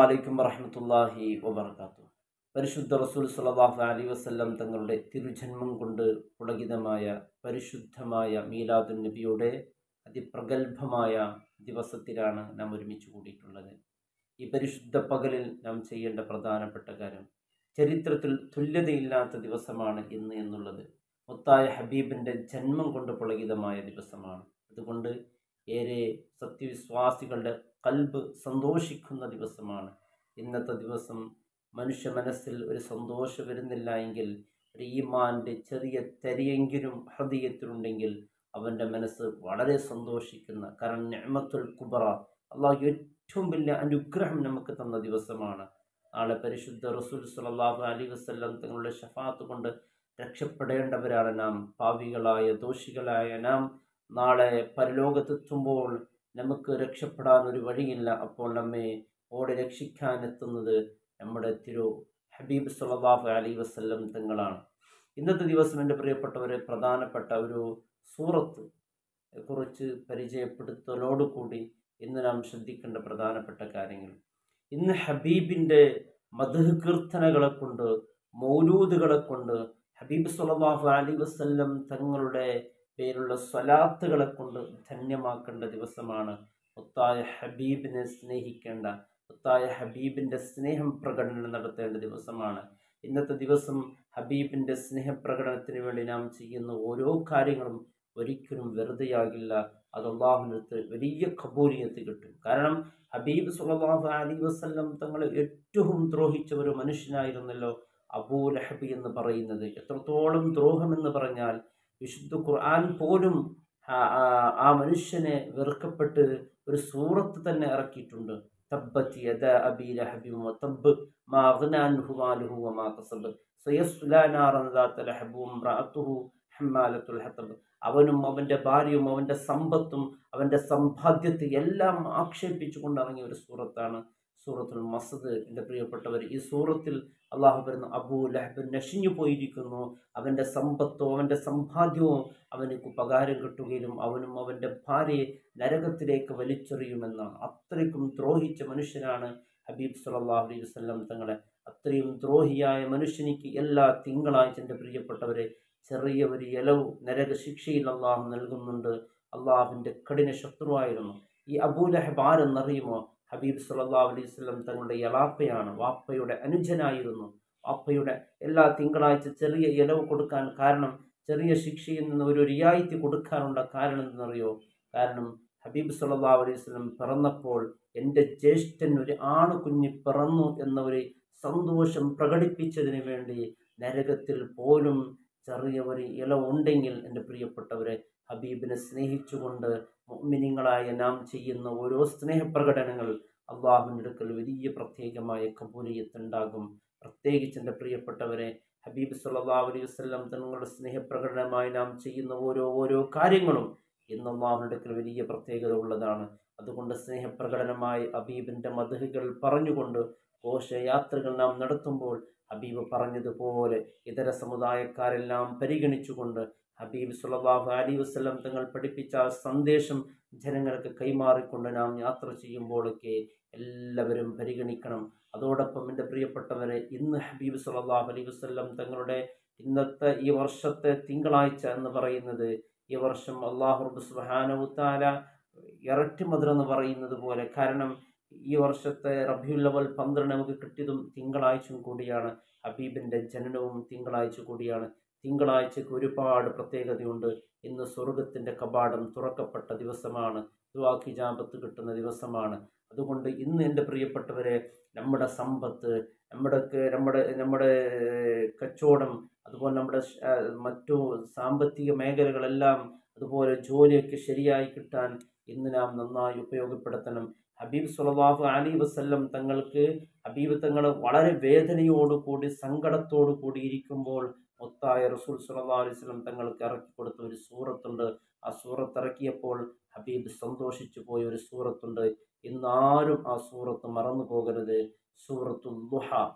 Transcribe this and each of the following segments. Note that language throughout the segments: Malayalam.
അലൈക്കും വറഹ്മത്തുള്ളാഹി വബറകാതുഹു. പരിശുദ്ധ റസൂൽ സ്വല്ലല്ലാഹു അലൈഹി വസല്ലം തങ്ങളുടെ തിരുജന്മം കൊണ്ട് പുളകിതമായ പരിശുദ്ധമായ മീലാദുൻ നബിയുടെ അതിപ്രഗത്ഭമായ ദിവസത്തിലാണ് നാം ഒരുമിച്ച് കൂടിയിട്ടുള്ളത്. ഈ പരിശുദ്ധ പകലിൽ നാം ചെയ്യേണ്ട പ്രധാനപ്പെട്ട കാര്യം, ചരിത്രത്തിൽ തുല്യതയില്ലാത്ത ദിവസമാണ് ഇന്ന് എന്നുള്ളത്. മുത്തായ ഹബീബിൻ്റെ ജന്മം കൊണ്ട് പുളകിതമായ ദിവസമാണ്. അതുകൊണ്ട് ഏറെ സത്യവിശ്വാസികളുടെ കൽബ് സന്തോഷിക്കുന്ന ദിവസമാണ്. ഇന്നത്തെ ദിവസം മനുഷ്യ മനസ്സിൽ ഒരു സന്തോഷം വരുന്നില്ല എങ്കിൽ, ഒരു ഈമാൻ്റെ ചെറിയ തരിയെങ്കിലും ഹൃദയത്തിലുണ്ടെങ്കിൽ അവൻ്റെ മനസ്സ് വളരെ സന്തോഷിക്കുന്ന, കാരണം നിഅമത്തുൽ കുബ്ര, അള്ളാഹു ഏറ്റവും വലിയ അനുഗ്രഹം നമുക്ക് തന്ന ദിവസമാണ്. നാളെ പരിശുദ്ധ റസൂൽ സ്വല്ലല്ലാഹു അലൈഹി വസല്ലം തങ്ങളുടെ ശഫാഅത്ത് കൊണ്ട് രക്ഷപ്പെടേണ്ടവരാണ് നാം. പാവികളായ ദോഷികളായ നാം നാളെ പരലോകത്തെത്തുമ്പോൾ നമുക്ക് രക്ഷപ്പെടാൻ ഒരു വഴിയില്ല. അപ്പോൾ നമ്മെ ഓടി രക്ഷിക്കാനെത്തുന്നത് നമ്മുടെ ഹബീബ് സ്വല്ലല്ലാഹു അലൈഹി വസല്ലം തങ്ങളാണ്. ഇന്നത്തെ ദിവസം എൻ്റെ പ്രിയപ്പെട്ടവരെ പ്രധാനപ്പെട്ട ഒരു സൂറത്ത് കുറിച്ച് പരിചയപ്പെടുത്തലോടുകൂടി ഇന്ന് നാം ശ്രദ്ധിക്കേണ്ട പ്രധാനപ്പെട്ട കാര്യങ്ങൾ. ഇന്ന് ഹബീബിൻ്റെ മദ്ഹ് കീർത്തനകളെ കൊണ്ട്, മൗലൂദുകളെ കൊണ്ട്, ഹബീബ് സ്വല്ലല്ലാഹു അലൈഹി വസല്ലം തങ്ങളുടെ പേരുള്ള സ്വലാത്തുകളെ കൊണ്ട് ധന്യമാക്കേണ്ട ദിവസമാണ്. മുത്തായ ഹബീബിനെ സ്നേഹിക്കേണ്ട, മുത്തായ ഹബീബിൻ്റെ സ്നേഹം പ്രകടനം നടത്തേണ്ട ദിവസമാണ്. ഇന്നത്തെ ദിവസം ഹബീബിൻ്റെ സ്നേഹപ്രകടനത്തിന് വേണ്ടി നാം ചെയ്യുന്ന ഓരോ കാര്യങ്ങളും ഒരിക്കലും വെറുതെയാകില്ല. അത് അല്ലാഹുവിനടുത്ത് വലിയ ഖബൂലിയത്ത് കിട്ടും. കാരണം ഹബീബ് സ്വല്ലല്ലാഹു അലൈഹി വസല്ലം തങ്ങളെ ഏറ്റവും ദ്രോഹിച്ച ഒരു മനുഷ്യനായിരുന്നല്ലോ അബൂ ലഹബ് എന്ന് പറയുന്നത്. എത്രത്തോളം ദ്രോഹമെന്ന് പറഞ്ഞാൽ വിശുദ്ധ ഖുർആൻ പോലും ആ മനുഷ്യനെ വെറുക്കപ്പെട്ട് ഒരു സൂറത്ത് തന്നെ ഇറക്കിയിട്ടുണ്ട്. തബ്ബത് യദാ അബീ ലഹബിൻ വതബ്ബ് മാ അഗ്നാ അൻഹു മാലുഹു വമാ കസബ് സയസ്ലാ നാറൻ ദാത ലഹബ് വംറഅതുഹു ഹമ്മാലത്തുൽ ഹതബ്. അവനും അവൻ്റെ ഭാര്യയും അവൻ്റെ സമ്പത്തും അവൻ്റെ സമ്പാദ്യത്തെ എല്ലാം ആക്ഷേപിച്ചുകൊണ്ട് ഇറങ്ങിയ ഒരു സൂറത്താണ് സൂറത്തുൽ മസ്ദ്. എൻ്റെ പ്രിയപ്പെട്ടവർ, ഈ സൂറത്തിൽ അള്ളാഹു പറയുന്നു, അബൂ ലഹബ് നശിഞ്ഞു പോയിരിക്കുന്നു, അവൻ്റെ സമ്പത്തോ അവൻ്റെ സമ്പാദ്യമോ അവനക്ക് ഉപകാരം കിട്ടുകയും അവനും അവൻ്റെ ഭാര്യയെ നരകത്തിലേക്ക് വലിച്ചെറിയുമെന്നാണ്. അത്രയ്ക്കും ദ്രോഹിച്ച മനുഷ്യനാണ് ഹബീബ് സ്വല്ലല്ലാഹു അലൈഹി വസല്ലം തങ്ങളെ. അത്രയും ദ്രോഹിയായ മനുഷ്യനിക്ക് എല്ലാ തിങ്കളാഴ്ച എൻ്റെ പ്രിയപ്പെട്ടവരെ ചെറിയ ഒരു ഇലവ് നരക ശിക്ഷയിൽ അള്ളാഹു നൽകുന്നുണ്ട്. അള്ളാഹുവിൻ്റെ കഠിന ശത്രുവായിരുന്നു ഈ അബൂ ലഹബ്. ആരെന്നറിയുമോ? ഹബീബ് സ്വല്ലല്ലാഹു അലൈഹി വസല്ലം തങ്ങളുടെ യലാപ്പയാണ്, വാപ്പയുടെ അനുജനായിരുന്നു. വാപ്പയുടെ എല്ലാ തിങ്കളാഴ്ച ചെറിയ ഇലവ് കൊടുക്കാൻ കാരണം, ചെറിയ ശിക്ഷയിൽ നിന്ന് ഒരു റിയായിത്തി കൊടുക്കാനുള്ള കാരണം എന്തെന്നറിയോ? കാരണം ഹബീബ് സ്വല്ലല്ലാഹു അലൈഹി വസല്ലം പിറന്നപ്പോൾ എൻ്റെ ജ്യേഷ്ഠൻ ഒരു ആണ് കുഞ്ഞ് പിറന്നു എന്ന ഒരു സന്തോഷം പ്രകടിപ്പിച്ചതിന് വേണ്ടി നരകത്തിൽ പോലും ചെറിയ ഒരു ഇല ഉണ്ടെങ്കിൽ എൻ്റെ പ്രിയപ്പെട്ടവരെ, ഹബീബിനെ സ്നേഹിച്ചുകൊണ്ട് മുഅ്മിനീങ്ങളായ നാം ചെയ്യുന്ന ഓരോ സ്നേഹപ്രകടനങ്ങൾ അള്ളാഹുവിൻ്റെ അടുക്കൽ വലിയ പ്രത്യേകമായ ഖബൂലിയത്തുണ്ടാകും. പ്രത്യേകിച്ച് എൻ്റെ പ്രിയപ്പെട്ടവരെ, ഹബീബ് സ്വല്ലല്ലാഹു അലൈഹി വസല്ലം തങ്ങളുടെ സ്നേഹപ്രകടനമായി നാം ചെയ്യുന്ന ഓരോ കാര്യങ്ങളും ഇന്ന് അള്ളാഹുവിൻ്റെ അടുക്കൽ വലിയ പ്രത്യേകത ഉള്ളതാണ്. അതുകൊണ്ട് സ്നേഹപ്രകടനമായി ഹബീബിൻ്റെ മദ്ഹുകൾ പറഞ്ഞുകൊണ്ട് ഘോഷയാത്രകൾ നാം നടത്തുമ്പോൾ ഹബീബ് പറഞ്ഞതുപോലെ ഇതര സമുദായക്കാരെല്ലാം പരിഗണിച്ചുകൊണ്ട് ഹബീബ് സ്വല്ലല്ലാഹു അലൈഹി വസല്ലം തങ്ങൾ പഠിപ്പിച്ച സന്ദേശം ജനങ്ങൾക്ക് കൈമാറിക്കൊണ്ട് നാം യാത്ര ചെയ്യുമ്പോഴൊക്കെ എല്ലാവരും പരിഗണിക്കണം. അതോടൊപ്പം എൻ്റെ പ്രിയപ്പെട്ടവരെ, ഇന്ന് ഹബീബ് സ്വല്ലല്ലാഹു അലൈഹി വസല്ലം തങ്ങളുടെ ഇന്നത്തെ ഈ വർഷത്തെ തിങ്കളാഴ്ച എന്ന് പറയുന്നത്, ഈ വർഷം അല്ലാഹു റബ്ബ് സുബ്ഹാനഹു തആല ഇരട്ടി മധുരം എന്ന് പറയുന്നത് പോലെ, കാരണം ഈ വർഷത്തെ റബീഉൽ അവ്വൽ 12 നമുക്ക് കിട്ടിയതും തിങ്കളാഴ്ചയും കൂടിയാണ്. ഹബീബിൻ്റെ ജനനവും തിങ്കളാഴ്ച കൂടിയാണ്. തിങ്കളാഴ്ചക്ക് ഒരുപാട് പ്രത്യേകതയുണ്ട്. ഇന്ന് സ്വർഗത്തിൻ്റെ കവാടം തുറക്കപ്പെട്ട ദിവസമാണ്, ദുആക്ക് ഇജാബത്ത് കിട്ടുന്ന ദിവസമാണ്. അതുകൊണ്ട് ഇന്ന് എൻ്റെ പ്രിയപ്പെട്ടവരെ, നമ്മുടെ സമ്പത്ത്, നമ്മുടെ കച്ചവടം, അതുപോലെ നമ്മുടെ മറ്റു സാമ്പത്തിക മേഖലകളെല്ലാം, അതുപോലെ ജോലിയൊക്കെ ശരിയായി കിട്ടാൻ ഇന്ന് നാം നന്നായി ഉപയോഗപ്പെടുത്തണം. ഹബീബ് സ്വല്ലല്ലാഹു അലൈഹി വസല്ലം തങ്ങൾക്ക്, ഹബീബ് തങ്ങൾ വളരെ വേദനയോടുകൂടി സങ്കടത്തോടു കൂടി ഇരിക്കുമ്പോൾ മുത്തായ റസൂൽ സ്വല്ലല്ലാഹു അലൈഹി വസല്ലം തങ്ങൾക്ക് ഇറക്കി കൊടുത്ത ഒരു സൂറത്തുണ്ട്. ആ സൂറത്ത് ഇറക്കിയപ്പോൾ ഹബീബ് സന്തോഷിച്ചു പോയ ഒരു സൂറത്തുണ്ട്. ഇന്നാരും ആ സൂറത്ത് മറന്നു പോകരുത്. സൂറത്തുൽ ദുഹ,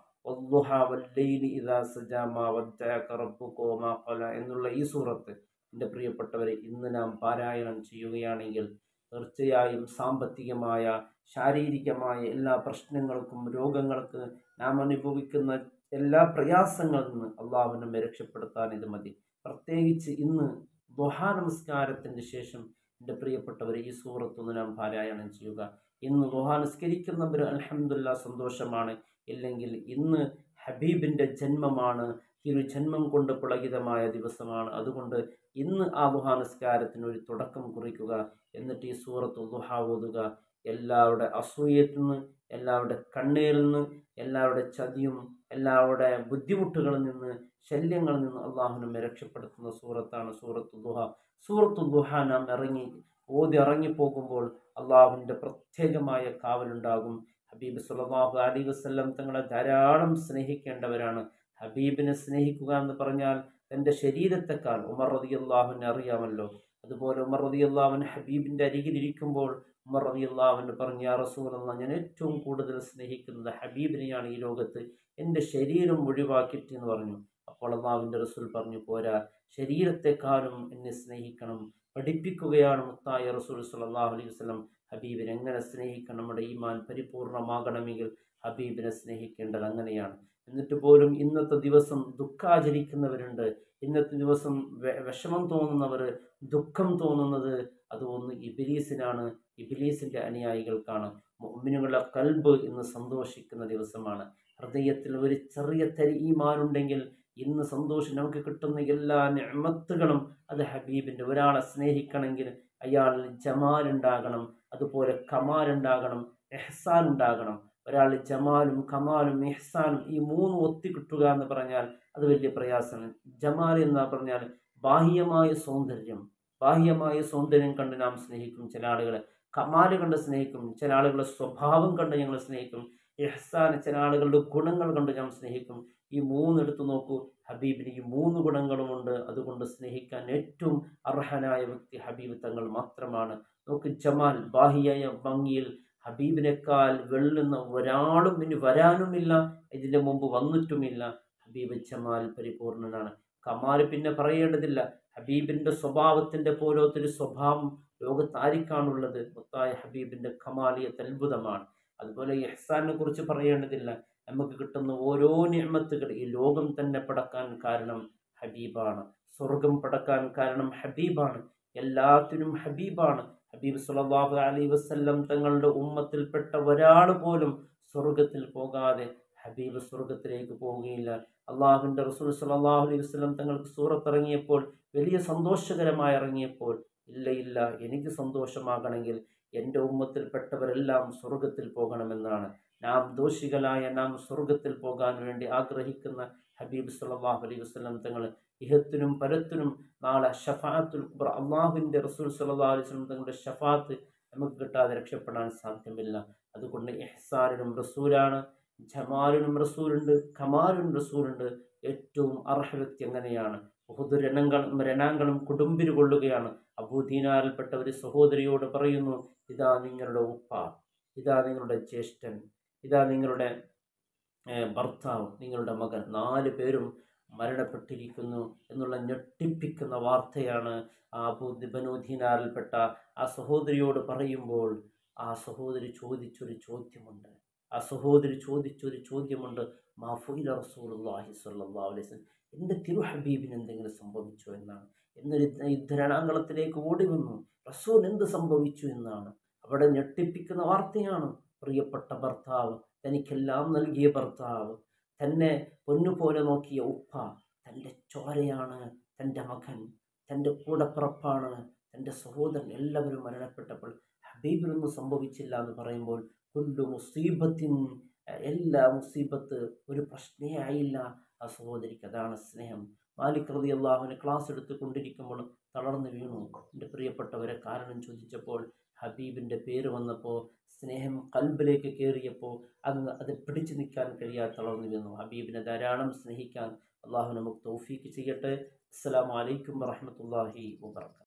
വദ്ദുഹ വല്ലൈലി ഇദാ സജാ മാ വദ്ദഅക റബ്ബുക വമാ ഖല എന്നുള്ള ഈ സൂറത്ത് എൻ്റെ പ്രിയപ്പെട്ടവരെ ഇന്ന് നാം പാരായണം ചെയ്യുകയാണെങ്കിൽ തീർച്ചയായും സാമ്പത്തികമായ ശാരീരികമായ എല്ലാ പ്രശ്നങ്ങൾക്കും രോഗങ്ങൾക്ക് നാം അനുഭവിക്കുന്ന എല്ലാ പ്രയാസങ്ങളിൽ നിന്ന് അള്ളാഹു നമ്മെ രക്ഷപ്പെടുത്താൻ ഇത് മതി. പ്രത്യേകിച്ച് ഇന്ന് ദുഹാ നമസ്കാരത്തിന് ശേഷം എൻ്റെ പ്രിയപ്പെട്ടവർ ഈ സൂറത്തൊന്ന് നാം പാരായണം ചെയ്യുക. ഇന്ന് ദുഹാ നിസ്കരിക്കുന്നവർ അൽഹംദുലില്ലാഹ് സന്തോഷമാണ്. ഇല്ലെങ്കിൽ ഇന്ന് ഹബീബിൻ്റെ ജന്മമാണ്, തിരുജന്മം കൊണ്ട് പുളകിതമായ ദിവസമാണ്. അതുകൊണ്ട് ഇന്ന് ആ ദുഹാ നിസ്കാരത്തിന് ഒരു തുടക്കം കുറിക്കുക. എന്നിട്ട് ഈ സൂറത്ത് ദുഹാ ഓതുക. എല്ലാവരുടെ അസൂയത്തിൽ നിന്ന്, എല്ലാവരുടെ കണ്ണീരിൽ നിന്ന്, എല്ലാവരുടെ ചതിയും എല്ലാവരുടെ ബുദ്ധിമുട്ടുകളിൽ നിന്ന്, ശല്യങ്ങളിൽ നിന്ന് അള്ളാഹു നമ്മെ രക്ഷപ്പെടുത്തുന്ന സൂറത്താണ് സൂറത്തു ദുഹ. സൂറത്തു ദുഹ നാം ഇറങ്ങിപ്പോകുമ്പോൾ അള്ളാഹുവിൻ്റെ പ്രത്യേകമായ കാവലുണ്ടാകും. ഹബീബ് സല്ലല്ലാഹു അലൈഹി വസല്ലം തങ്ങളെ ധാരാളം സ്നേഹിക്കേണ്ടവരാണ്. ഹബീബിനെ സ്നേഹിക്കുക എന്ന് പറഞ്ഞാൽ തൻ്റെ ശരീരത്തെക്കാൾ ഉമർ റളിയല്ലാഹുവിനെ അറിയാമല്ലോ. അതുപോലെ ഉമർ റളിയല്ലാഹുവിന് ഹബീബിൻ്റെ അരികിലിരിക്കുമ്പോൾ ഉമർ റളിയല്ലാഹുവിന് പറഞ്ഞു, യാ റസൂലല്ലാഹ്, ഞാൻ ഏറ്റവും കൂടുതൽ സ്നേഹിക്കുന്നത് ഹബീബിനെയാണ് ഈ ലോകത്ത്, എൻ്റെ ശരീരം ഒഴിവാക്കിയിട്ട് എന്ന് പറഞ്ഞു. അപ്പോൾ അള്ളാഹുവിൻ്റെ റസൂൽ പറഞ്ഞു, പോരാ, ശരീരത്തെക്കാളും എന്നെ സ്നേഹിക്കണം. പഠിപ്പിക്കുകയാണ് മുത്തായ റസൂൽ സല്ലല്ലാഹു അലൈഹി വസല്ലം ഹബീബിനെ എങ്ങനെ സ്നേഹിക്കണം. നമ്മുടെ ഈമാൻ പരിപൂർണമാകണമെങ്കിൽ ഹബീബിനെ സ്നേഹിക്കേണ്ടത് അങ്ങനെയാണ്. എന്നിട്ട് പോലും ഇന്നത്തെ ദിവസം ദുഃഖാചരിക്കുന്നവരുണ്ട്. ഇന്നത്തെ ദിവസം വിഷമം തോന്നുന്നവർ, ദുഃഖം തോന്നുന്നത് അത് ഒന്ന് ഇബ്ലീസിനാണ്, ഇബ്ലീസിൻ്റെ അനുയായികൾക്കാണ്. മുഅ്മിനുകളുടെ ഖൽബ് ഇന്ന് സന്തോഷിക്കുന്ന ദിവസമാണ്. ഹൃദയത്തിൽ ഒരു ചെറിയ തരി ഈമാനുണ്ടെങ്കിൽ ഇന്ന് സന്തോഷം നമുക്ക് കിട്ടുന്ന എല്ലാ നിഅമത്തുകളും അത് ഹബീബിൻ്റെ. ഒരാളെ സ്നേഹിക്കണമെങ്കിൽ അയാളിൽ ജമാൽ ഉണ്ടാകണം, അതുപോലെ കമാൽ ഉണ്ടാകണം, ഇഹ്സാൻ ഉണ്ടാകണം. ഒരാൾ ജമാലും കമാലും ഇഹ്സാനും ഈ മൂന്ന് ഒത്തി കിട്ടുക എന്ന് പറഞ്ഞാൽ അത് വലിയ പ്രയാസമാണ്. ജമാൽ എന്ന് പറഞ്ഞാൽ ബാഹ്യമായ സൗന്ദര്യം കണ്ട് നാം സ്നേഹിക്കും ചില ആളുകളെ, കമാല് കണ്ട് സ്നേഹിക്കും ചില ആളുകളുടെ സ്വഭാവം കണ്ട് ഞങ്ങൾ സ്നേഹിക്കും, ഇഹ്സാൻ ചില ആളുകളുടെ ഗുണങ്ങൾ കണ്ട് നാം സ്നേഹിക്കും. ഈ മൂന്നെടുത്ത് നോക്കൂ, ഹബീബിന് ഈ മൂന്ന് ഗുണങ്ങളുമുണ്ട്. അതുകൊണ്ട് സ്നേഹിക്കാൻ ഏറ്റവും അർഹനായ വ്യക്തി ഹബീബ് തങ്ങൾ മാത്രമാണ്. നോക്ക്, ജമാൽ, ബാഹ്യായ ഭംഗിയിൽ ഹബീബിനേക്കാൾ വെള്ളുന്ന ഒരാളും ഇനി വരാനുമില്ല, ഇതിൻ്റെ മുമ്പ് വന്നിട്ടുമില്ല. ഹബീബ് ജമാൽ പരിപൂർണനാണ്. കമാൽ പിന്നെ പറയേണ്ടതില്ല. ഹബീബിൻ്റെ സ്വഭാവത്തിൻ്റെ പോലത്തൊരു സ്വഭാവം ലോകത്ത് ആർക്കാണുള്ളത്? മുത്തായ ഹബീബിൻ്റെ കമാലിയത്ത് അത്ഭുതമാണ്. അതുപോലെ ഇഹ്സാനെ കുറിച്ച് പറയേണ്ടതില്ല. നമുക്ക് കിട്ടുന്ന ഓരോ നിഅമത്തുകൾ ഈ ലോകം തന്നെ പടക്കാൻ കാരണം ഹബീബാണ്. സ്വർഗം പടക്കാൻ കാരണം ഹബീബാണ്. എല്ലാത്തിനും ഹബീബാണ്. ഹബീബ് സല്ലല്ലാഹു അലൈഹി വസല്ലം തങ്ങളുടെ ഉമ്മത്തിൽപ്പെട്ട ഒരാൾ പോലും സ്വർഗത്തിൽ പോകാതെ ഹബീബ് സ്വർഗത്തിലേക്ക് പോവുകയില്ല. അള്ളാഹുവിൻ്റെ റസൂൽ സല്ലല്ലാഹു അലൈഹി വസല്ലം തങ്ങൾക്ക് സൂറത്ത് ഇറങ്ങിയപ്പോൾ, വലിയ സന്തോഷകരമായി ഇറങ്ങിയപ്പോൾ, ഇല്ല, എനിക്ക് സന്തോഷമാകണമെങ്കിൽ എൻ്റെ ഉമ്മത്തിൽപ്പെട്ടവരെല്ലാം സ്വർഗത്തിൽ പോകണമെന്നാണ്. നാം ദോഷികളായ നാം സ്വർഗത്തിൽ പോകാൻ വേണ്ടി ആഗ്രഹിക്കുന്ന ഹബീബ് സല്ലല്ലാഹു അലൈഹി വസല്ലം തങ്ങൾ ഇഹത്തിനും പരത്തിനും നാളെ ഷഫാഅത്തുൽ കുബ്ര, അള്ളാഹുവിൻ്റെ റസൂൽ സല്ലല്ലാഹു അലൈഹി വസല്ലം തങ്ങളുടെ ഷഫാഅത്ത് നമുക്ക് കിട്ടാതെ രക്ഷപ്പെടാൻ സാധ്യമല്ല. അതുകൊണ്ട് ഇഹ്സാനിനും റസൂലാണ്, ജമാലിനും റസൂലുണ്ട്, കമാലിനും റസൂലുണ്ട്. ഏറ്റവും അർഹ വ്യക്തി അങ്ങനെയാണ്. ഉഹുദ് രണാങ്കളും കൊടുമ്പിരി കൊള്ളുകയാണ്. അബൂദീനാറിൽപ്പെട്ട ഒരു സഹോദരിയോട് പറയുന്നു, ഇതാ നിങ്ങളുടെ ഉപ്പ, ഇതാ നിങ്ങളുടെ ജ്യേഷ്ഠൻ, ഇതാ നിങ്ങളുടെ ഭർത്താവ്, നിങ്ങളുടെ മകൻ, 4 പേരും മരണപ്പെട്ടിരിക്കുന്നു എന്നുള്ള ഞെട്ടിപ്പിക്കുന്ന വാർത്തയാണ് ബനൂ ദീനാറിൽപ്പെട്ട ആ സഹോദരിയോട് പറയുമ്പോൾ ആ സഹോദരി ചോദിച്ചൊരു ചോദ്യമുണ്ട്. മാഫുഇല റസൂലുള്ളാഹി സ്വല്ലല്ലാഹു അലൈഹി വസല്ലം, എൻ്റെ തിരു ഹബീബിന് എന്തെങ്കിലും സംഭവിച്ചോ എന്നാണ്. എന്നൊരു യുദ്ധരണാങ്കളത്തിലേക്ക് ഓടി വന്നു, റസൂൽ എന്ത് സംഭവിച്ചു എന്നാണ്. അവിടെ ഞെട്ടിപ്പിക്കുന്ന വാർത്തയാണ്. പ്രിയപ്പെട്ട ഭർത്താവ്, തനിക്കെല്ലാം നൽകിയ ഭർത്താവ്, തന്നെ പൊന്നുപോലെ നോക്കിയ ഉപ്പ, തൻ്റെ ചോരയാണ്, തൻ്റെ മകൻ, തൻ്റെ കൂടപ്പിറപ്പാണ്, തൻ്റെ സഹോദരൻ, എല്ലാവരും മരണപ്പെട്ടപ്പോൾ ഹബീബിനൊന്നും സംഭവിച്ചില്ല എന്ന് പറയുമ്പോൾ കുല്ലു മുസീബത്തിൻ, എല്ലാ മുസീബത്ത് ഒരു പ്രശ്നേ ആയില്ല ആ സഹോദരിക്ക്. അതാണ് സ്നേഹം. മാലിക് റളിയല്ലാഹുവിന് ക്ലാസ് എടുത്തുകൊണ്ടിരിക്കുമ്പോൾ തളർന്നു വീണു. എൻ്റെ പ്രിയപ്പെട്ടവരെ കാരണം ചോദിച്ചപ്പോൾ ഹബീബിൻ്റെ പേര് വന്നപ്പോൾ സ്നേഹം കൽബിലേക്ക് കയറിയപ്പോൾ അത് പിടിച്ചു നിൽക്കാൻ കഴിയാതെ തളർന്നു വീണു. ഹബീബിനെ ധാരാളം സ്നേഹിക്കാൻ അള്ളാഹു നമുക്ക് തൗഫീക്ക് ചെയ്യട്ടെ. അസ്സലാമു അലൈക്കും വറഹ്മത്തുള്ളാഹി വബറകാതുഹു.